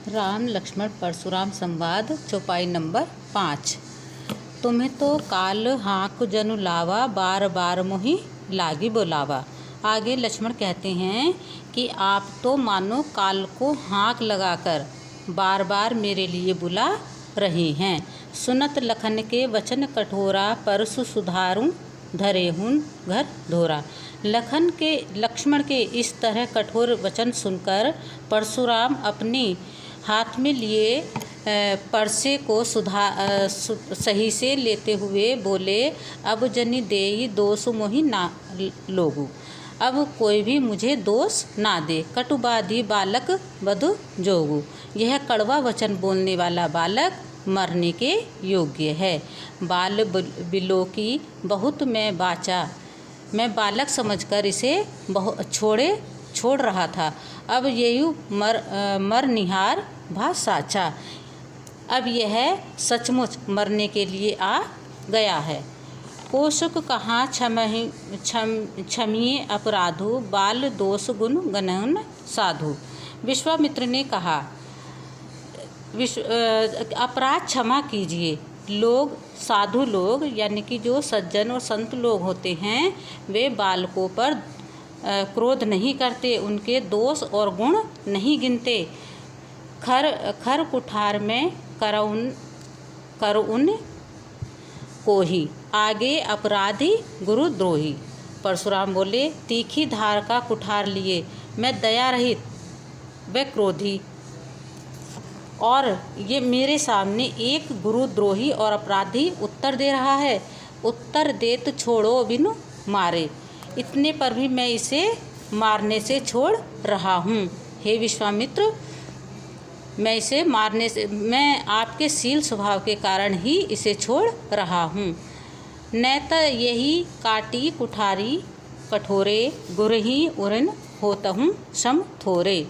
राम लक्ष्मण परशुराम संवाद चौपाई नंबर 5। तुम्हें तो काल हाँक जनु लावा, बार बार मोहि लागी बोलावा। आगे लक्ष्मण कहते हैं कि आप तो मानो काल को हाँक लगाकर बार बार मेरे लिए बुला रहे हैं। सुनत लखन के वचन कठोरा, परसु सुधारूं धरे हुन घर धोरा। लक्ष्मण के इस तरह कठोर वचन सुनकर परशुराम अपने हाथ में लिए परसे को सही से लेते हुए बोले, अब जनि देई दोष मोहि ना लोगु। अब कोई भी मुझे दोष ना दे, कटुबाधी बालक बधु जोगु। यह कड़वा वचन बोलने वाला बालक मरने के योग्य है। बाल बिलोकी बहुत मैं बाचा, मैं बालक समझकर इसे छोड़ रहा था। अब यही मर निहार भा साचा। अब यह सचमुच मरने के लिए आ गया है। कोशुक कहाँ क्षमिए अपराधु, बाल दोष गुण गणन साधु। विश्वामित्र ने कहा, अपराध क्षमा कीजिए। लोग साधु लोग यानी कि जो सज्जन और संत लोग होते हैं, वे बालकों पर क्रोध नहीं करते, उनके दोष और गुण नहीं गिनते। खर कुठार में करुन को ही, आगे अपराधी गुरुद्रोही। परशुराम बोले, तीखी धार का कुठार लिए मैं दया रहित व क्रोधी, और ये मेरे सामने एक गुरुद्रोही और अपराधी उत्तर दे रहा है। उत्तर देत छोड़ो बिनु मारे, इतने पर भी मैं इसे मारने से छोड़ रहा हूँ। हे विश्वामित्र, मैं आपके शील स्वभाव के कारण ही इसे छोड़ रहा हूँ। न त यही काटी कुठारी कठोरे, गुरही उरन होतहूँ सम थोरे।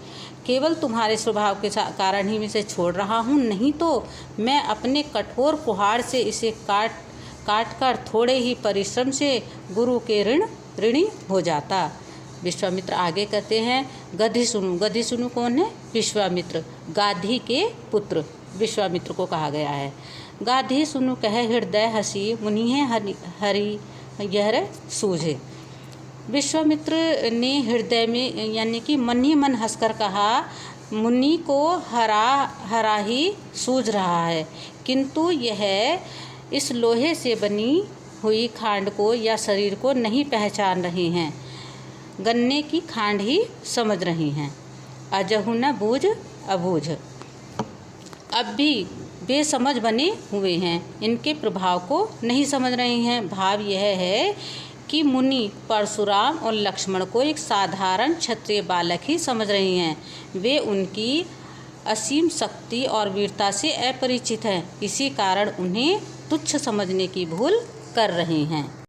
केवल तुम्हारे स्वभाव के कारण ही मैं इसे छोड़ रहा हूँ, नहीं तो मैं अपने कठोर कुहाड़ से इसे काट कर थोड़े ही परिश्रम से गुरु के ऋणी हो जाता। विश्वामित्र आगे कहते हैं, गधी सुनु। गधी सुनु कौन है? विश्वामित्र, गाधी के पुत्र विश्वामित्र को कहा गया है। गाधी सुनु कह हृदय हसी, मुनिहे हरि यह सूझे। विश्वामित्र ने हृदय में यानी कि मन ही मन हंसकर कहा, मुनि को हरा ही सूझ रहा है, किंतु यह इस लोहे से बनी हुई खांड को या शरीर को नहीं पहचान रहे हैं, गन्ने की खांड ही समझ रही हैं। अजहु न बूझ अबूझ, अब भी बेसमझ बने हुए हैं, इनके प्रभाव को नहीं समझ रहे हैं। भाव यह है कि मुनि परशुराम और लक्ष्मण को एक साधारण क्षत्रिय बालक ही समझ रहे हैं। वे उनकी असीम शक्ति और वीरता से अपरिचित हैं, इसी कारण उन्हें तुच्छ समझने की भूल कर रहे हैं।